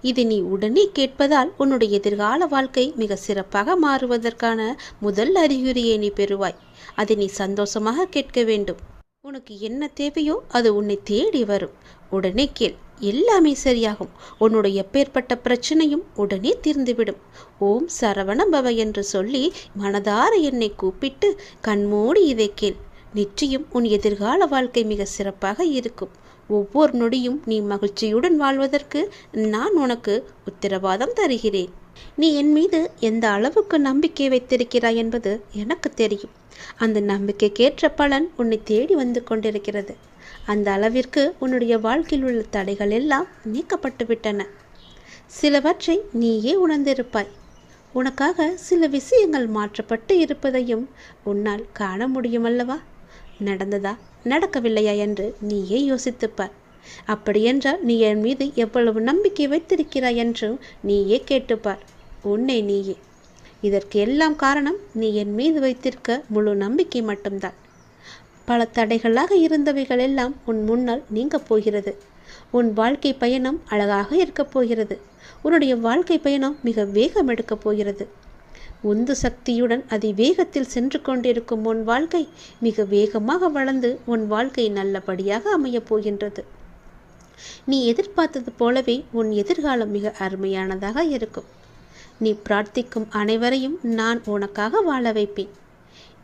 இது நீ உடனே கேட்பதால் உன்னுடைய எதிர்கால வாழ்க்கை மிக சிறப்பாக மாறுவதற்கான முதல் அறிகுறியை நீ பெறுவாய். அதை நீ சந்தோஷமாக கேட்க வேண்டும். உனக்கு என்ன தேவையோ அது உன்னை தேடி வரும். உடனே கேள், எல்லாமே சரியாகும். உன்னுடைய எப்பேற்பட்ட பிரச்சனையும் உடனே தீர்ந்துவிடும். ஓம் சரவண பவ என்று சொல்லி மனதார என்னை கூப்பிட்டு கண்மூடி இதை கேள். நிச்சயம் உன் எதிர்கால வாழ்க்கை மிக சிறப்பாக இருக்கும். ஒவ்வொரு நொடியும் நீ மகிழ்ச்சியுடன் வாழ்வதற்கு நான் உனக்கு உத்தரவாதம் தருகிறேன். நீ என் மீது எந்த அளவுக்கு நம்பிக்கை வைத்திருக்கிறாய் என்பது எனக்கு தெரியும். அந்த நம்பிக்கைக்கேற்ற பலன் உன்னை தேடி வந்து கொண்டிருக்கிறது. அந்த அளவிற்கு உன்னுடைய வாழ்க்கையில் உள்ள தடைகள் எல்லாம் நீக்கப்பட்டு விட்டன. சிலவற்றை நீயே உணர்ந்திருப்பாய். உனக்காக சில விஷயங்கள் மாற்றப்பட்டு இருப்பதையும் உன்னால் காண முடியுமல்லவா? நடந்ததா நடக்கவில்லையா என்று நீயே யோசித்துப்பார். அப்படியென்றால் நீ என் மீது எவ்வளவு நம்பிக்கை வைத்திருக்கிறாய் என்று நீயே கேட்டுப்பார். உன்னை நீயே. இதற்கு எல்லாம் காரணம் நீ என் மீது வைத்திருக்க முழு நம்பிக்கை மட்டும்தான். பல தடைகளாக இருந்தவைகள் எல்லாம் உன் முன்னால் நீங்கப் போகிறது. உன் வாழ்க்கை பயணம் அழகாக இருக்கப் போகிறது. உன்னுடைய வாழ்க்கை பயணம் மிக வேகம் எடுக்கப் போகிறது. உந்து சக்தியுடன் அதிவேகத்தில் சென்று கொண்டிருக்கும் உன் வாழ்க்கை மிக வேகமாக வளர்ந்து உன் வாழ்க்கை நல்லபடியாக அமையப் போகின்றது. நீ எதிர்பார்த்தது போலவே உன் எதிர்காலம் மிக அருமையானதாக இருக்கும். நீ பிரார்த்திக்கும் அனைவரையும் நான் உனக்காக வாழ வைப்பேன்.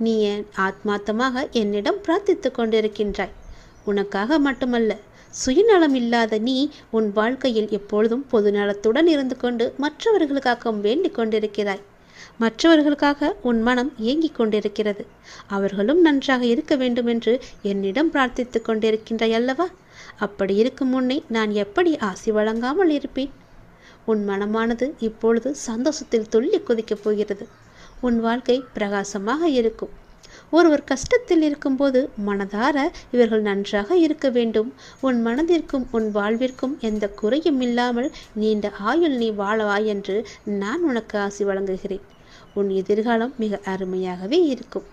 நீ என் ஆத்மார்த்தமாக என்னிடம் பிரார்த்தித்து கொண்டிருக்கின்றாய். உனக்காக மட்டுமல்ல, சுயநலம் இல்லாத நீ உன் வாழ்க்கையில் எப்பொழுதும் பொதுநலத்துடன் இருந்து கொண்டு மற்றவர்களுக்காக வேண்டிக் கொண்டிருக்கிறாய். மற்றவர்களுக்காக உன் மனம் ஏங்கிக் கொண்டிருக்கிறது. அவர்களும் நன்றாக இருக்க வேண்டும் என்று என்னிடம் பிரார்த்தித்து கொண்டிருக்கின்றாய் அல்லவா? அப்படி இருக்கும் உன்னை நான் எப்படி ஆசி வழங்காமல் இருப்பேன்? உன் மனமானது இப்பொழுது சந்தோஷத்தில் துள்ளி குதிக்கப் போகிறது. உன் வாழ்க்கை பிரகாசமாக இருக்கும். ஒருவர் கஷ்டத்தில் இருக்கும்போது மனதார இவர்கள் நன்றாக இருக்க வேண்டும், உன் மனதிற்கும் உன் வாழ்விற்கும் எந்த குறையும் இல்லாமல் நீண்ட ஆயுள் நீ வாழவாய் என்று நான் உனக்கு ஆசி வழங்குகிறேன். உன் எதிர்காலம் மிக அருமையாகவே இருக்கும்.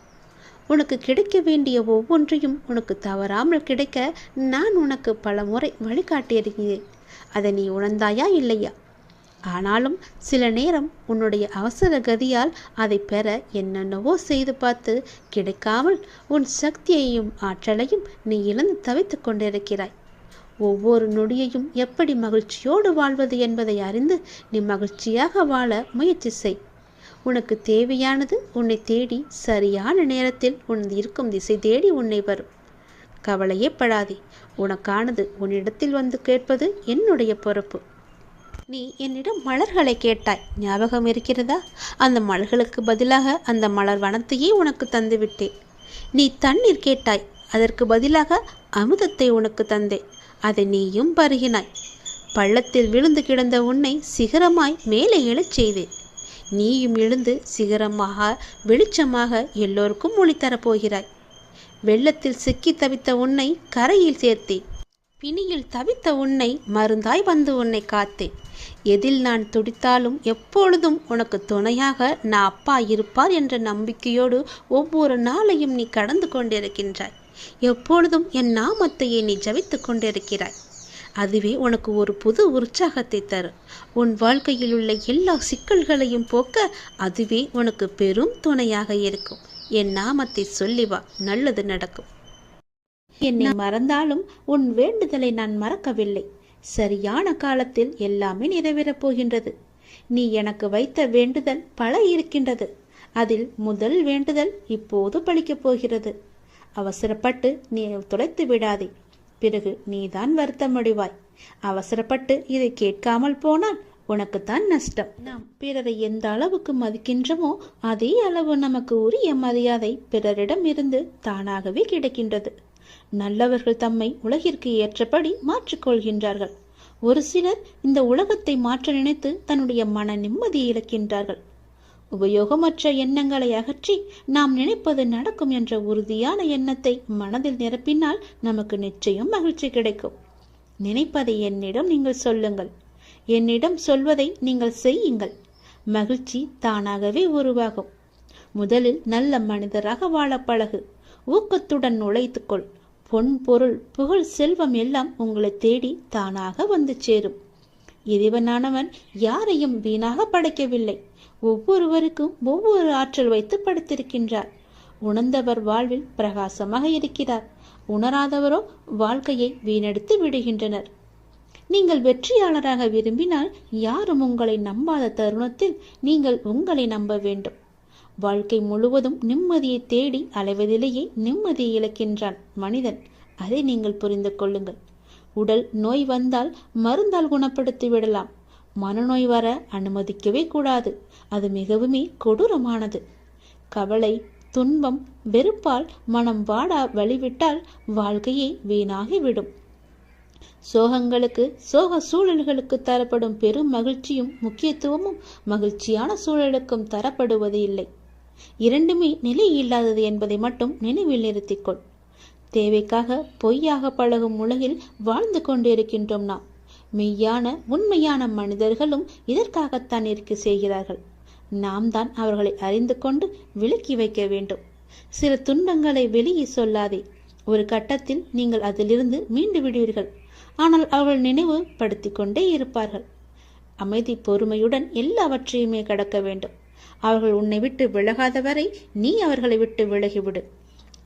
உனக்கு கிடைக்க வேண்டிய ஒவ்வொன்றையும் உனக்கு தவறாமல் கிடைக்க நான் உனக்கு பல முறை வழிகாட்டியிருக்கிறேன். அதை நீ உணர்ந்தாயா இல்லையா? ஆனாலும் சில நேரம் உன்னுடைய அவசர கதியால் அதை பெற என்னென்னவோ செய்து பார்த்து கிடைக்காமல் உன் சக்தியையும் ஆற்றலையும் நீ இழந்து தவித்து கொண்டிருக்கிறாய். ஒவ்வொரு நொடியையும் எப்படி மகிழ்ச்சியோடு வாழ்வது என்பதை அறிந்து நீ மகிழ்ச்சியாக வாழ முயற்சி செய். உனக்கு தேவையானது உன்னை தேடி சரியான நேரத்தில் உன் இருக்கும் திசை தேடி உன்னை வரும். கவலையே படாதே. உனக்கானது உன்னிடத்தில் வந்து கேட்பது என்னுடைய பொறுப்பு. நீ என்னிடம் மலர்களை கேட்டாய், ஞாபகம் இருக்கிறதா? அந்த மலர்களுக்கு பதிலாக அந்த மலர் வனத்தையே உனக்கு தந்துவிட்டேன். நீ தண்ணீர் கேட்டாய், அதற்கு பதிலாக அமுதத்தை உனக்கு தந்தேன். அதை நீயும் பருகினாய். பள்ளத்தில் விழுந்து கிடந்த உன்னை சிகரமாய் மேலே எழச் செய்தேன். நீயும் எழுந்து சிகரமாக வெளிச்சமாக எல்லோருக்கும் ஒளி தரப்போகிறாய். வெள்ளத்தில் சிக்கி தவித்த உன்னை கரையில் சேர்த்தேன். பிணியில் தவித்த உன்னை மருந்தாய் வந்து உன்னை காத்தேன். எதில் நான் துடித்தாலும் எப்பொழுதும் உனக்கு துணையாக நான் அப்பா இருப்பார் என்ற நம்பிக்கையோடு ஒவ்வொரு நாளையும் நீ கடந்து கொண்டிருக்கின்றாய். எப்பொழுதும் என் நாமத்தையே நீ ஜபித்து கொண்டிருக்கிறாய். அதுவே உனக்கு ஒரு புது உற்சாகத்தை தரும். உன் வாழ்க்கையில் உள்ள எல்லா சிக்கல்களையும் போக்க அதுவே உனக்கு பெரும் துணையாக இருக்கும். என் நாமத்தை சொல்லி வா, நல்லது நடக்கும். என்னை மறந்தாலும் உன் வேண்டுதலை நான் மறக்கவில்லை. சரியான காலத்தில் எல்லாமே நிறைவேறப் போகின்றது. நீ எனக்கு வைத்த வேண்டுதல் பல இருக்கின்றது. அதில் முதல் வேண்டுதல் இப்போது பலிக்கப் போகிறது. அவசரப்பட்டு நீ தொலைத்து விடாதே. பிறகு நீதான் வருத்தமடைவாய். அவசரப்பட்டு இதை கேட்காமல் போனால் உனக்குத்தான் நஷ்டம். நாம் பிறரை எந்த அளவுக்கு மதிக்கின்றோமோ அதே அளவு நமக்கு உரிய மரியாதை பிறரிடம் இருந்து தானாகவே கிடைக்கின்றது. நல்லவர்கள் தம்மை உலகிற்கு ஏற்றபடி மாற்றிக்கொள்கின்றார்கள். ஒரு சிலர் இந்த உலகத்தை மாற்ற நினைத்து தன்னுடைய மன நிம்மதியை இழக்கின்றார்கள். உபயோகமற்ற எண்ணங்களை அகற்றி நாம் நினைப்பது நடக்கும் என்ற உறுதியான எண்ணத்தை மனதில் நிரப்பினால் நமக்கு நிச்சயம் மகிழ்ச்சி கிடைக்கும். நினைப்பதை என்னிடம் நீங்கள் சொல்லுங்கள். என்னிடம் சொல்வதை நீங்கள் செய்யுங்கள். மகிழ்ச்சி தானாகவே உருவாகும். முதலில் நல்ல மனிதராக வாழ பழகு. ஊக்கத்துடன் உழைத்துக்கொள். பொன் பொருள் புகழ் செல்வம் எல்லாம் உங்களை தேடி தானாக வந்து சேரும். இறைவனானவன் யாரையும் வீணாக படைக்கவில்லை. ஒவ்வொருவருக்கும் ஒவ்வொரு ஆற்றல் வைத்து படைத்திருக்கின்றார். உணர்ந்தவர் வாழ்வில் பிரகாசமாக இருக்கிறார். உணராதவரோ வாழ்க்கையை வீணடித்து விடுகின்றனர். நீங்கள் வெற்றியாளராக விரும்பினால் யாரும் உங்களை நம்பாத தருணத்தில் நீங்கள் உங்களை நம்ப வேண்டும். வாழ்க்கை முழுவதும் நிம்மதியை தேடி அலைவதிலேயே நிம்மதியை இழக்கின்றான் மனிதன். அதை நீங்கள் புரிந்து கொள்ளுங்கள். உடல் நோய் வந்தால் மருந்தால் குணப்படுத்தி விடலாம். மனநோய் வர அனுமதிக்கவே கூடாது. அது மிகவுமே கொடூரமானது. கவலை, துன்பம், வெறுப்பால் மனம் வாடா வழிவிட்டால் வாழ்க்கையை வீணாகிவிடும். சோகங்களுக்கு, சோக சூழல்களுக்கு தரப்படும் பெரும் மகிழ்ச்சியும் முக்கியத்துவமும் மகிழ்ச்சியான சூழலுக்கும் தரப்படுவது இல்லை. இரண்டுமே நிலை இல்லாதது என்பதை மட்டும் நினைவில் நிறுத்திக்கொள். தேவைக்காக பொய்யாக பழகும் உலகில் வாழ்ந்து கொண்டிருக்கின்றோம் நாம். மெய்யான உண்மையான மனிதர்களும் இதற்காகத்தான் இருக்க செய்கிறார்கள். நாம் தான் அவர்களை அறிந்து கொண்டு விலக்கி வைக்க வேண்டும். சில துன்பங்களை வெளியே சொல்லாதே. ஒரு கட்டத்தில் நீங்கள் அதிலிருந்து மீண்டு விடுவீர்கள். ஆனால் அவர்கள் நினைவு படுத்தி கொண்டே இருப்பார்கள். அமைதி பொறுமையுடன் எல்லாவற்றையுமே கடக்க வேண்டும். அவர்கள் உன்னை விட்டு விலகாத வரை நீ அவர்களை விட்டு விலகிவிடு.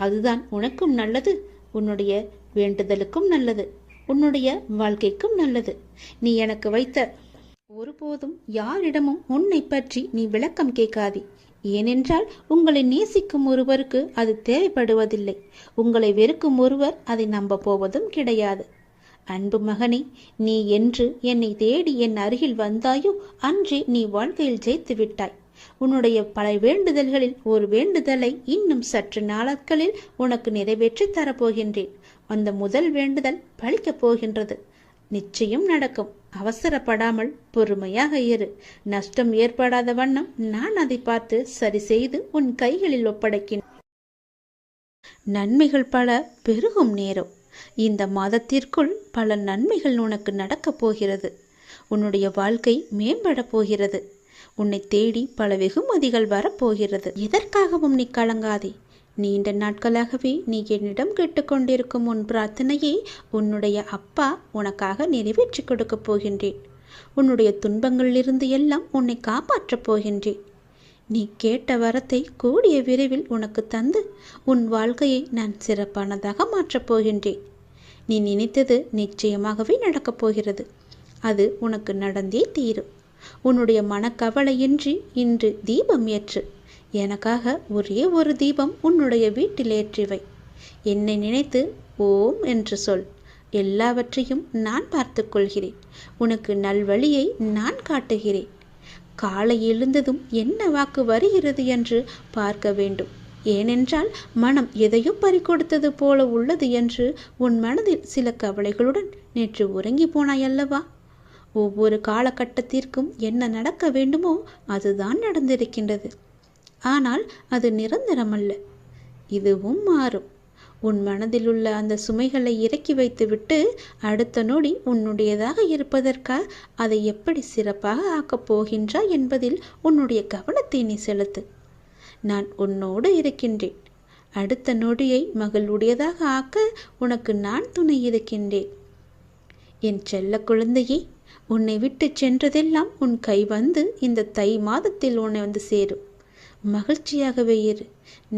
அதுதான் உனக்கும் நல்லது, உன்னுடைய வேண்டுதலுக்கும் நல்லது, உன்னுடைய வாழ்க்கைக்கும் நல்லது. நீ எனக்கு வைத்த ஒருபோதும் யாரிடமும் உன்னை பற்றி நீ விளக்கம் கேட்காதே. ஏனென்றால் உங்களை நேசிக்கும் ஒருவருக்கு அது தேவைப்படுவதில்லை. உங்களை வெறுக்கும் ஒருவர் அதை நம்ப போவதும் கிடையாது. அன்பு மகனே, நீ என்று என்னை தேடி என் அருகில் வந்தாயோ அன்றே நீ வாழ்க்கையில் ஜெயித்து விட்டாய். உன்னுடைய பல வேண்டுதல்களில் ஒரு வேண்டுதலை இன்னும் சற்று நாட்களில் உனக்கு நிறைவேற்றி தரப்போகின்றேன். அந்த முதல் வேண்டுதல் பலிக்கப் போகின்றது. நிச்சயம் நடக்கும். அவசரப்படாமல் பொறுமையாக இரு. நஷ்டம் ஏற்படாத வண்ணம் நான் அதை பார்த்து சரி செய்து உன் கைகளில் ஒப்படைக்கின்றேன். நன்மைகள் பல பெருகும் நேரம். இந்த மாதத்திற்குள் பல நன்மைகள் உனக்கு நடக்கப் போகிறது. உன்னுடைய வாழ்க்கை மேம்பட போகிறது. உன்னை தேடி பல வெகுமதிகள் வரப்போகிறது. எதற்காகவும் நீ கலங்காதே. நீண்ட நாட்களாகவே நீ என்னிடம் கேட்டுக்கொண்டிருக்கும் உன் பிரார்த்தனையை உன்னுடைய அப்பா உனக்காக நிறைவேற்றி கொடுக்கப் போகின்றேன். உன்னுடைய துன்பங்களிலிருந்து எல்லாம் உன்னை காப்பாற்றப் போகின்றேன். நீ கேட்ட வரத்தை கூடிய விரைவில் உனக்கு தந்து உன் வாழ்க்கையை நான் சிறப்பானதாக மாற்றப் போகின்றேன். நீ நினைத்தது நிச்சயமாகவே நடக்கப் போகிறது. அது உனக்கு நடந்தே தீரும். உன்னுடைய மனக்கவலையின்றி இன்று தீபம் ஏற்று. எனக்காக ஒரே ஒரு தீபம் உன்னுடைய வீட்டில் ஏற்றிவை. என்னை நினைத்து ஓம் என்று சொல். எல்லாவற்றையும் நான் பார்த்து கொள்கிறேன். உனக்கு நல்வழியை நான் காட்டுகிறேன். காலை எழுந்ததும் என்ன வாக்கு வருகிறது என்று பார்க்க வேண்டும். ஏனென்றால் மனம் எதையோ பறிகொடுத்தது போல உள்ளது என்று உன் மனதில் சில கவலைகளுடன் நேற்று உறங்கி போனாய் அல்லவா? ஒவ்வொரு காலகட்டத்திற்கும் என்ன நடக்க வேண்டுமோ அதுதான் நடந்திருக்கின்றது. ஆனால் அது நிரந்தரமல்ல. இதுவும் மாறும். உன் மனதில் உள்ள அந்த சுமைகளை இறக்கி வைத்துவிட்டு அடுத்த நொடி உன்னுடையதாக இருப்பதற்காக அதை எப்படி சிறப்பாக ஆக்கப் போகின்றாய் என்பதில் உன்னுடைய கவனத்தை நீ செலுத்து. நான் உன்னோடு இருக்கின்றேன். அடுத்த நொடியை மகளுடையதாக ஆக்க உனக்கு நான் துணை இருக்கின்றேன். என் செல்ல குழந்தையே, உன்னை விட்டு சென்றதெல்லாம் உன் கை வந்து இந்த தை மாதத்தில் உன்னை வந்து சேரும். மகிழ்ச்சியாகவே இரு.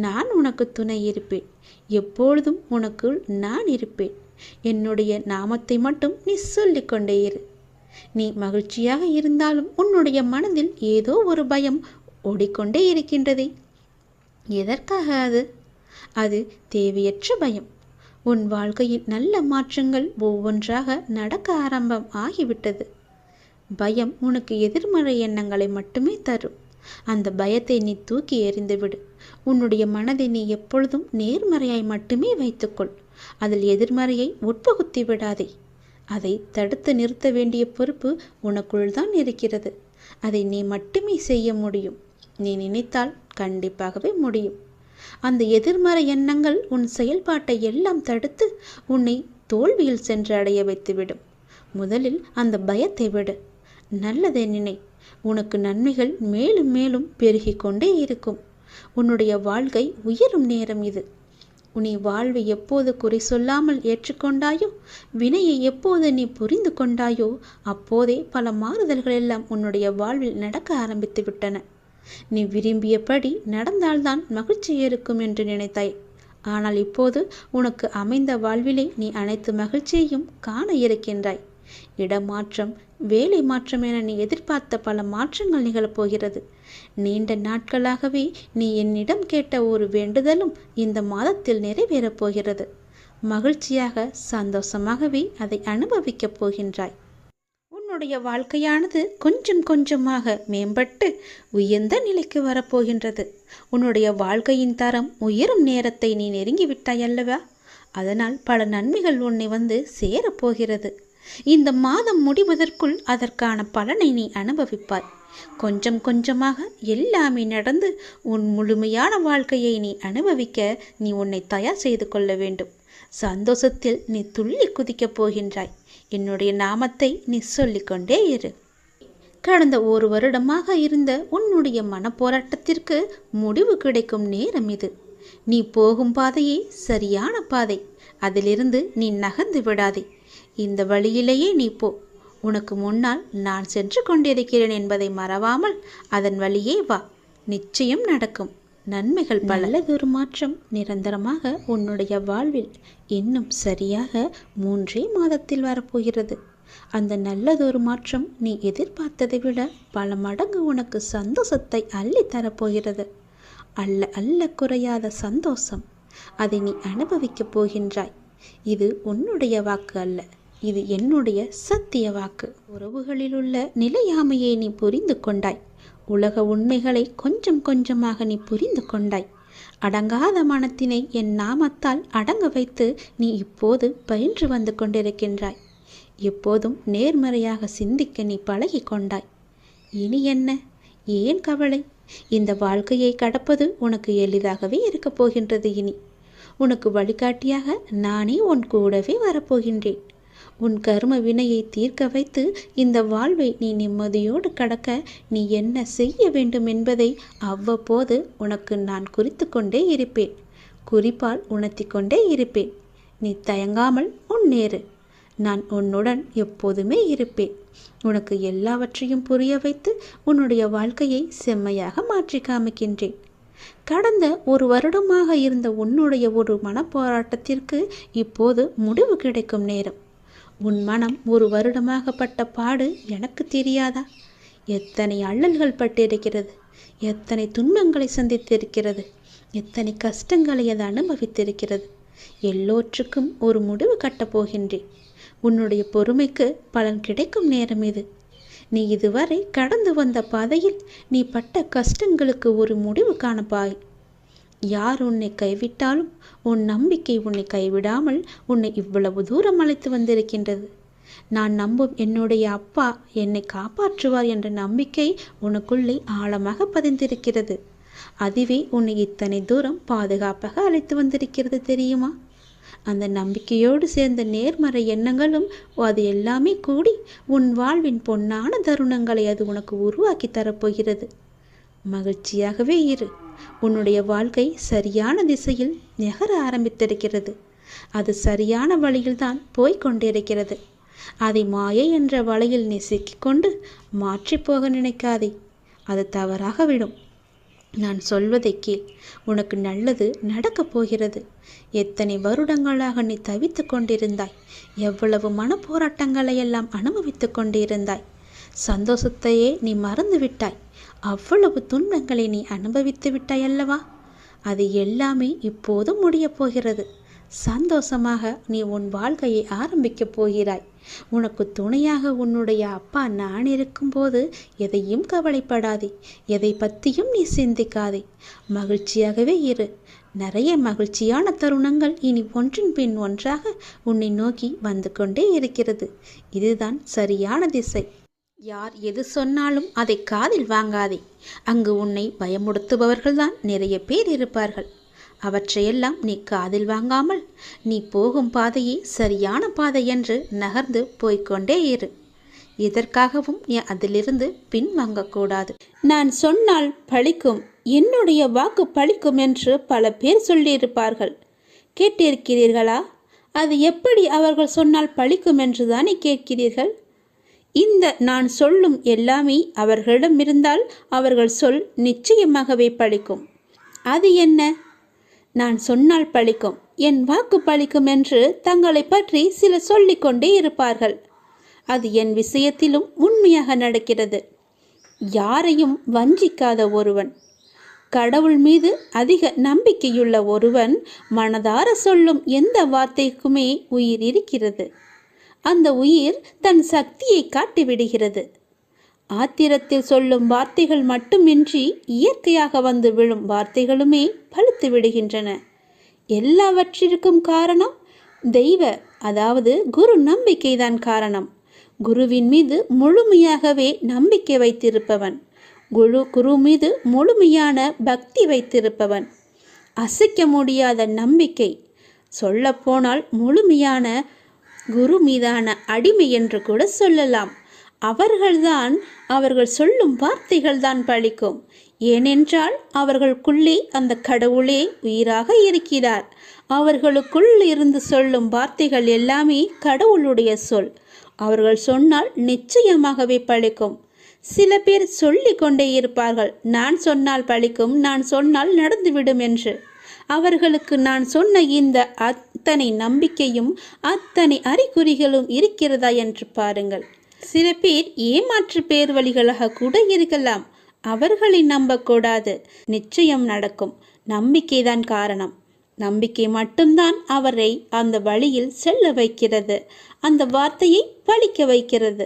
நான் உனக்கு துணை இருப்பேன். எப்பொழுதும் உனக்குள் நான் இருப்பேன். என்னுடைய நாமத்தை மட்டும் நீ சொல்லிக்கொண்டே இரு. நீ மகிழ்ச்சியாக இருந்தாலும் உன்னுடைய மனதில் ஏதோ ஒரு பயம் ஓடிக்கொண்டே இருக்கின்றதே. எதற்காக அது தேவையற்ற பயம். உன் வாழ்க்கையில் நல்ல மாற்றங்கள் ஒவ்வொன்றாக நடக்க ஆரம்பம் ஆகிவிட்டது. பயம் உனக்கு எதிர்மறை எண்ணங்களை மட்டுமே தரும். அந்த பயத்தை நீ தூக்கி எறிந்துவிடு. உன்னுடைய மனதை நீ எப்பொழுதும் நேர்மறையாய் மட்டுமே வைத்துக்கொள். அதில் எதிர்மறையை உட்புகுத்தி விடாதே. அதை தடுத்து நிறுத்த வேண்டிய பொறுப்பு உனக்குள் தான் இருக்கிறது. அதை நீ மட்டுமே செய்ய முடியும். நீ நினைத்தால் கண்டிப்பாகவே முடியும். அந்த எதிர்மறை எண்ணங்கள் உன் செயல்பாட்டை எல்லாம் தடுத்து உன்னை தோல்வியில் சென்று அடைய வைத்துவிடும். முதலில் அந்த பயத்தை விடு. நல்லதை நினை. உனக்கு நன்மைகள் மேலும் மேலும் பெருகிக் கொண்டே இருக்கும். உன்னுடைய வாழ்க்கை உயரும் நேரம் இது. நீ வாழ்வை எப்போது குறை சொல்லாமல் ஏற்றுக்கொண்டாயோ, வினையை எப்போது நீ புரிந்து கொண்டாயோ, அப்போதே பல மாறுதல்கள் எல்லாம் உன்னுடைய வாழ்வில் நடக்க ஆரம்பித்து விட்டன. நீ விரும்பியபடி நடந்தால்தான் மகிழ்ச்சி இருக்கும் என்று நினைத்தாய். ஆனால் இப்போது உனக்கு அமைந்த வாழ்விலே நீ அனைத்து மகிழ்ச்சியையும் காண இருக்கின்றாய். இடமாற்றம், வேலை மாற்றம் என நீ எதிர்பார்த்த பல மாற்றங்கள் நிகழப்போகிறது. நீண்ட நாட்களாகவே நீ என்னிடம் கேட்ட ஒரு வேண்டுதலும் இந்த மாதத்தில் நிறைவேறப் போகிறது. மகிழ்ச்சியாக, சந்தோஷமாகவே அதை அனுபவிக்கப் போகின்றாய். உன்னுடைய வாழ்க்கையானது கொஞ்சம் கொஞ்சமாக மேம்பட்டு உயர்ந்த நிலைக்கு வரப்போகின்றது. உன்னுடைய வாழ்க்கையின் தரம் உயரும் நேரத்தை நீ நெருங்கிவிட்டாய் அல்லவா? அதனால் பல நன்மைகள் உன்னை வந்து சேரப்போகிறது. இந்த மாதம் முடிவதற்குள் அதற்கான பலனை நீ அனுபவிப்பாய். கொஞ்சம் கொஞ்சமாக எல்லாமே நடந்து உன் முழுமையான வாழ்க்கையை நீ அனுபவிக்க நீ உன்னை தயார் செய்து கொள்ள வேண்டும். சந்தோஷத்தில் நீ துள்ளி குதிக்கப் போகின்றாய். என்னுடைய நாமத்தை நீ சொல்லிக்கொண்டே இரு. கடந்த 1 வருடமாக இருந்த உன்னுடைய மனப்போராட்டத்திற்கு முடிவு கிடைக்கும் நேரம் இது. நீ போகும் பாதையே சரியான பாதை. அதிலிருந்து நீ நகர்ந்து விடாதே. இந்த வழியிலேயே நீ போ. உனக்கு முன்னால் நான் சென்று கொண்டிருக்கிறேன் என்பதை மறவாமல் அதன் வழியே வா. நிச்சயம் நடக்கும். நன்மைகள் பல. நல்லதொரு மாற்றம் நிரந்தரமாக உன்னுடைய வாழ்வில் இன்னும் சரியாக 3 மாதத்தில் வரப்போகிறது. அந்த நல்லதொரு மாற்றம் நீ எதிர்பார்த்ததை விட பல மடங்கு உனக்கு சந்தோஷத்தை அள்ளி தரப்போகிறது. அல்ல அல்ல குறையாத சந்தோஷம். அதை நீ அனுபவிக்கப் போகின்றாய். இது உன்னுடைய வாக்கு அல்ல, இது என்னுடைய சத்திய வாக்கு. உறவுகளில் உள்ள நிலையாமையை நீ புரிந்து கொண்டாய். உலக உண்மைகளை கொஞ்சம் கொஞ்சமாக நீ புரிந்து கொண்டாய். அடங்காத மனத்தினை என் நாமத்தால் அடங்க வைத்து நீ இப்போது பயின்று வந்து கொண்டிருக்கின்றாய். எப்போதும் நேர்மறையாக சிந்திக்க நீ பழகி கொண்டாய். இனி என்ன, ஏன் கவலை? இந்த வாழ்க்கையை கடப்பது உனக்கு எளிதாகவே இருக்கப் போகின்றது. இனி உனக்கு வழிகாட்டியாக நானே உன் கூடவே வரப்போகின்றேன். உன் கர்ம வினையை தீர்க்க வைத்து இந்த வாழ்வை நீ நிம்மதியோடு கடக்க நீ என்ன செய்ய வேண்டும் என்பதை அவ்வப்போது உனக்கு நான் குறித்து கொண்டே இருப்பேன். குறிப்பால் உணர்த்தி கொண்டே இருப்பேன். நீ தயங்காமல் முன்னேறு. நான் உன்னுடன் எப்போதுமே இருப்பேன். உனக்கு எல்லாவற்றையும் புரிய வைத்து உன்னுடைய வாழ்க்கையை செம்மையாக மாற்றி காமிக்கின்றேன். கடந்த 1 வருடமாக இருந்த உன்னுடைய ஒரு மனப்போராட்டத்திற்கு இப்போது முடிவு கிடைக்கும் நேரம். உன் மனம் 1 வருடமாக பட்ட பாடு எனக்கு தெரியாதா? எத்தனை அல்லல்கள் பட்டிருக்கிறது, எத்தனை துன்பங்களை சந்தித்திருக்கிறது, எத்தனை கஷ்டங்களை அது அனுபவித்திருக்கிறது. எல்லோற்றுக்கும் ஒரு முடிவு கட்டப் போகின்றேன். உன்னுடைய பொறுமைக்கு பலன் கிடைக்கும் நேரம் இது. நீ இதுவரை கடந்து வந்த பாதையில் நீ பட்ட கஷ்டங்களுக்கு ஒரு முடிவு காணப்பாய். யார் உன்னை கைவிட்டாலும் உன் நம்பிக்கை உன்னை கைவிடாமல் உன்னை இவ்வளவு தூரம் அழைத்து வந்திருக்கின்றது. நான் நம்பும் என்னுடைய அப்பா என்னை காப்பாற்றுவார் என்ற நம்பிக்கை உனக்குள்ளே ஆழமாக பதிந்திருக்கிறது. அதுவே உன்னை இத்தனை தூரம் பாதுகாப்பாக அழைத்து வந்திருக்கிறது தெரியுமா? அந்த நம்பிக்கையோடு சேர்ந்த நேர்மறை எண்ணங்களும் அது எல்லாமே கூடி உன் வாழ்வின் பொன்னான தருணங்களை அது உனக்கு உருவாக்கி தரப்போகிறது. மகிழ்ச்சியாகவே இரு. உன்னுடைய வாழ்க்கை சரியான திசையில் நகர ஆரம்பித்திருக்கிறது. அது சரியான வழியில்தான் போய்கொண்டிருக்கிறது. அதை மாயை என்ற வலையில் நீ சிக்கிக்கொண்டு மாற்றி போக நினைக்காதே. அது தவறாக விடும். நான் சொல்வதை கேள். உனக்கு நல்லது நடக்கப் போகிறது. எத்தனை வருடங்களாக நீ தவித்து கொண்டிருந்தாய். எவ்வளவு மனப்போராட்டங்களை எல்லாம் அனுபவித்து கொண்டிருந்தாய். சந்தோஷத்தையே நீ மறந்து விட்டாய். அவ்வளவு துன்பங்களை நீ அனுபவித்து விட்டாய் அல்லவா? அது எல்லாமே இப்போது முடியப் போகிறது. சந்தோஷமாக நீ உன் வாழ்க்கையை ஆரம்பிக்கப் போகிறாய். உனக்கு துணையாக உன்னுடைய அப்பா நான் இருக்கும்போது எதையும் கவலைப்படாதே. எதை பற்றியும் நீ சிந்திக்காதே. மகிழ்ச்சியாகவே இரு. நிறைய மகிழ்ச்சியான தருணங்கள் இனி ஒன்றின் பின் ஒன்றாக உன்னை நோக்கி வந்து கொண்டே இருக்கிறது. இதுதான் சரியான திசை. யார் எது சொன்னாலும் அதை காதில் வாங்காதே. அங்கு உன்னை பயமுடுத்துபவர்கள்தான் நிறைய பேர் இருப்பார்கள். அவற்றையெல்லாம் நீ காதில் வாங்காமல் நீ போகும் பாதையே சரியான பாதை என்று நகர்ந்து போய்கொண்டே இரு. இதற்காகவும் நீ அதிலிருந்து பின்வாங்கக்கூடாது. நான் சொன்னால் பழிக்கும், என்னுடைய வாக்கு பழிக்கும் என்று பல பேர் சொல்லியிருப்பார்கள். கேட்டிருக்கிறீர்களா? அது எப்படி அவர்கள் சொன்னால் பழிக்கும் என்றுதானே கேட்கிறீர்கள்? இந்த நான் சொல்லும் எல்லாமே அவர்களிடம் இருந்தால் அவர்கள் சொல் நிச்சயமாகவே பழிக்கும். அது என்ன? நான் சொன்னால் பழிக்கும், என் வாக்கு பழிக்கும் என்று தங்களை பற்றி சிலர் சொல்லிக்கொண்டே இருப்பார்கள். அது என் விஷயத்திலும் உண்மையாக நடக்கிறது. யாரையும் வஞ்சிக்காத ஒருவன், கடவுள் மீது அதிக நம்பிக்கையுள்ள ஒருவன் மனதார சொல்லும் எந்த வார்த்தைக்குமே உயிர் இருக்கிறது. அந்த உயிர் தன் சக்தியை காட்டிவிடுகிறது. ஆத்திரத்தில் சொல்லும் வார்த்தைகள் மட்டுமின்றி இயற்கையாக வந்து விழும் வார்த்தைகளுமே பழுத்து விடுகின்றன. எல்லாவற்றிற்கும் காரணம் தெய்வ, அதாவது குரு நம்பிக்கைதான் காரணம். குருவின் மீது முழுமையாகவே நம்பிக்கை வைத்திருப்பவன், குரு மீது முழுமையான பக்தி வைத்திருப்பவன், அசைக்க முடியாத நம்பிக்கை, சொல்லப்போனால் முழுமையான குரு மீதான அடிமை என்று கூட சொல்லலாம். அவர்கள் சொல்லும் வார்த்தைகள்தான் பழிக்கும். ஏனென்றால் அவர்களுக்குள்ளே அந்த கடவுளே உயிராக இருக்கிறார். அவர்களுக்குள் இருந்து சொல்லும் வார்த்தைகள் எல்லாமே கடவுளுடைய சொல். அவர்கள் சொன்னால் நிச்சயமாகவே பழிக்கும். சில பேர் சொல்லி கொண்டே இருப்பார்கள், நான் சொன்னால் பழிக்கும், நான் சொன்னால் நடந்துவிடும் என்று. அவர்களுக்கு நான் சொன்ன இந்த அத்தனை நம்பிக்கையும் அத்தனை அறிகுறிகளும் இருக்கிறதா என்று பாருங்கள். சில பேர் ஏமாற்று பேர் வழிகளாக கூட இருக்கலாம். அவர்களை நம்பக்கூடாது. நிச்சயம் நடக்கும். நம்பிக்கைதான் காரணம். நம்பிக்கை மட்டும்தான் அவரை அந்த வழியில் செல்ல வைக்கிறது, அந்த வார்த்தையை பழிக்க வைக்கிறது.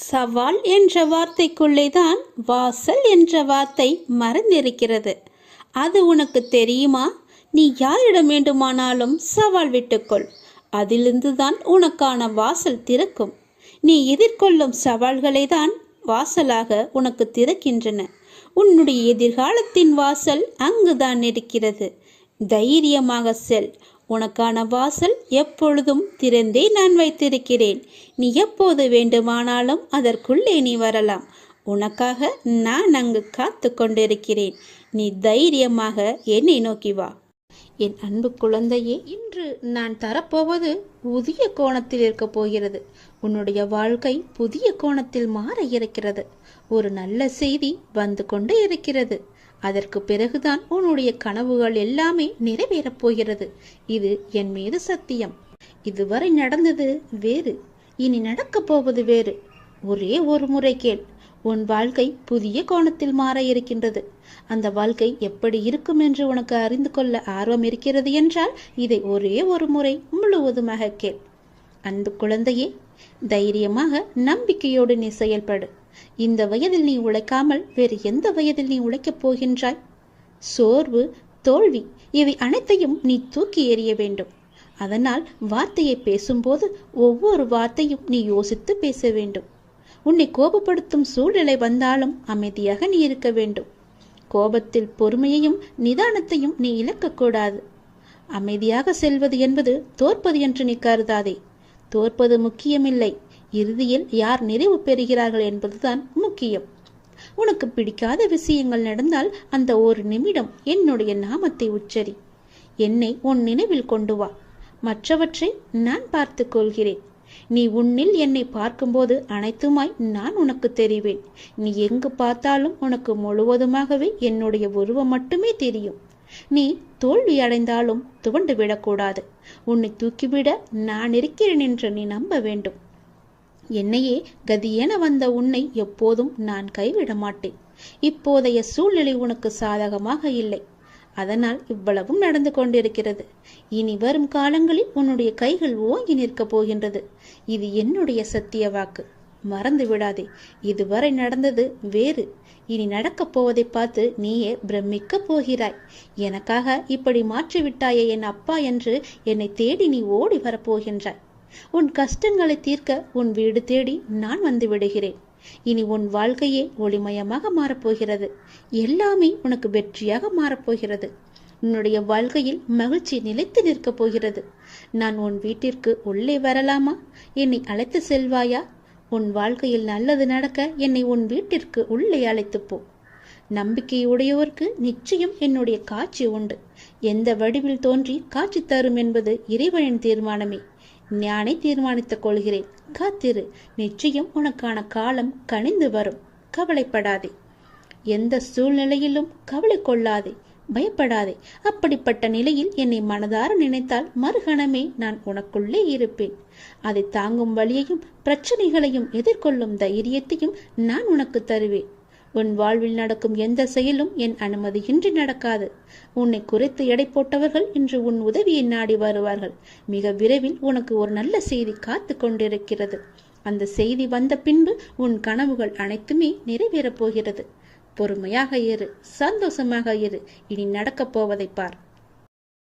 சவால் என்ற வார்த்தைக்குள்ளே தான் வாசல் என்ற வார்த்தை மறைந்திருக்கிறது. அது உனக்கு தெரியுமா? நீ யாரிடம் வேண்டுமானாலும் சவால் விட்டுக்கொள். அதிலிருந்து தான் உனக்கான வாசல் திறக்கும். நீ எதிர்கொள்ளும் சவால்களை தான் வாசலாக உனக்கு திறக்கின்றன. உன்னுடைய எதிர்காலத்தின் வாசல் அங்குதான் இருக்கிறது. தைரியமாக செல். உனக்கான வாசல் எப்பொழுதும் திறந்தே நான் வைத்திருக்கிறேன். நீ எப்போது வேண்டுமானாலும் அதற்குள்ளே நீ வரலாம். உனக்காக நான் அங்கு காத்து கொண்டிருக்கிறேன். நீ தைரியமாக என்னை நோக்கி வா. என் அன்பு குழந்தையே, இன்று நான் தரப்போவது புதிய கோணத்தில் இருக்க போகிறது. உன்னுடைய வாழ்க்கை புதிய கோணத்தில் மாற இருக்கிறது. ஒரு நல்ல செய்தி வந்து கொண்டே இருக்கிறது. அதற்கு பிறகுதான் உன்னுடைய கனவுகள் எல்லாமே நிறைவேறப் போகிறது. இது என் மீது சத்தியம். இதுவரை நடந்தது வேறு, இனி நடக்கப் போவது வேறு. ஒரே ஒரு முறை கேள். உன் வாழ்க்கை புதிய கோணத்தில் மாற இருக்கின்றது. அந்த வாழ்க்கை எப்படி இருக்கும் என்று உனக்கு அறிந்து கொள்ள ஆர்வம் இருக்கிறது என்றால் இதை ஒரே ஒரு முறை முழுவதுமாக கேள். அன்பு குழந்தையே, தைரியமாக நம்பிக்கையோடு நீ செயல்படு. இந்த வயதில் நீ உழைக்காமல் வேறு எந்த வயதில் நீ உழைக்கப் போகின்றாய்? சோர்வு, தோல்வி இவை அனைத்தையும் நீ தூக்கி எறிய வேண்டும். அதனால் வார்த்தையை பேசும்போது ஒவ்வொரு வார்த்தையும் நீ யோசித்து பேச வேண்டும். உன்னை கோபப்படுத்தும் சூழ்நிலை வந்தாலும் அமைதியாக நீ இருக்க வேண்டும். கோபத்தில் பொறுமையையும் நிதானத்தையும் நீ இழக்கக்கூடாது. அமைதியாக செல்வது என்பது தோற்பது என்று நீ கருதாதே. தோற்பது முக்கியமில்லை, இறுதியில் யார் நிறைவு பெறுகிறார்கள் என்பதுதான் முக்கியம். உனக்கு பிடிக்காத விஷயங்கள் நடந்தால் அந்த ஒரு நிமிடம் என்னுடைய நாமத்தை உச்சரி. என்னை உன் நினைவில் கொண்டு வா. மற்றவற்றை நான் பார்த்து கொள்கிறேன். நீ உன்னில் என்னை பார்க்கும்போது அனைத்துமாய் நான் உனக்கு தெரிவேன். நீ எங்கு பார்த்தாலும் உனக்கு முழுவதுமாகவே என்னுடைய உருவம் மட்டுமே தெரியும். நீ தோல்வி அடைந்தாலும் துவண்டு விடக்கூடாது. உன்னை தூக்கிவிட நான் இருக்கிறேன் என்று நீ நம்ப வேண்டும். என்னையே கதியென வந்த உன்னை எப்போதும் நான் கைவிட மாட்டேன். இப்போதைய சூழ்நிலை உனக்கு சாதகமாக இல்லை. அதனால் இவ்வளவும் நடந்து கொண்டிருக்கிறது. இனி வரும் காலங்களில் உன்னுடைய கைகள் ஓங்கி நிற்கப் போகின்றது. இது என்னுடைய சத்திய வாக்கு. மறந்து விடாதே. இதுவரை நடந்தது வேறு. இனி நடக்கப் போவதை பார்த்து நீயே பிரமிக்கப் போகிறாய். எனக்காக இப்படி மாற்றிவிட்டாயே என் அப்பா என்று என்னை தேடி நீ ஓடி வரப்போகின்றாய். உன் கஷ்டங்களை தீர்க்க உன் வீடு தேடி நான் வந்து விடுகிறேன். இனி உன் வாழ்க்கையே ஒளிமயமாக மாறப்போகிறது. எல்லாமே உனக்கு வெற்றியாக மாறப்போகிறது. உன்னுடைய வாழ்க்கையில் மகிழ்ச்சி நிலைத்து நிற்கப் போகிறது. நான் உன் வீட்டிற்கு உள்ளே வரலாமா? என்னை அழைத்து செல்வாயா? உன் வாழ்க்கையில் நல்லது நடக்க என்னை உன் வீட்டிற்கு உள்ளே அழைத்து போ. நம்பிக்கையுடையோருக்கு நிச்சயம் என்னுடைய காட்சி உண்டு. எந்த வடிவில் தோன்றி காட்சி தரும் என்பது இறைவனின் தீர்மானமே. நானே தீர்மானித்துக் கொள்கிறேன். காத்திரு, நிச்சயம் உனக்கான காலம் கனிந்து வரும். கவலைப்படாதே. எந்த சூழ்நிலையிலும் கவலை கொள்ளாதே, பயப்படாதே. அப்படிப்பட்ட நிலையில் என்னை மனதார நினைத்தால் மறுகணமே நான் உனக்குள்ளே இருப்பேன். அதை தாங்கும் வழியையும் பிரச்சனைகளையும் எதிர்கொள்ளும் தைரியத்தையும் நான் உனக்கு தருவேன். உன் வாழ்வில் நடக்கும் எந்த செயலும் என் அனுமதியின்றி நடக்காது. உன்னை குறைத்து எடை போட்டவர்கள் இன்று உன் உதவியை நாடி வருவார்கள். மிக விரைவில் உனக்கு ஒரு நல்ல செய்தி காத்து கொண்டிருக்கிறது. அந்த செய்தி வந்த பின்பு உன் கனவுகள் அனைத்துமே நிறைவேறப் போகிறது. பொறுமையாக இரு, சந்தோஷமாக இரு. இனி நடக்கப் போவதை பார்.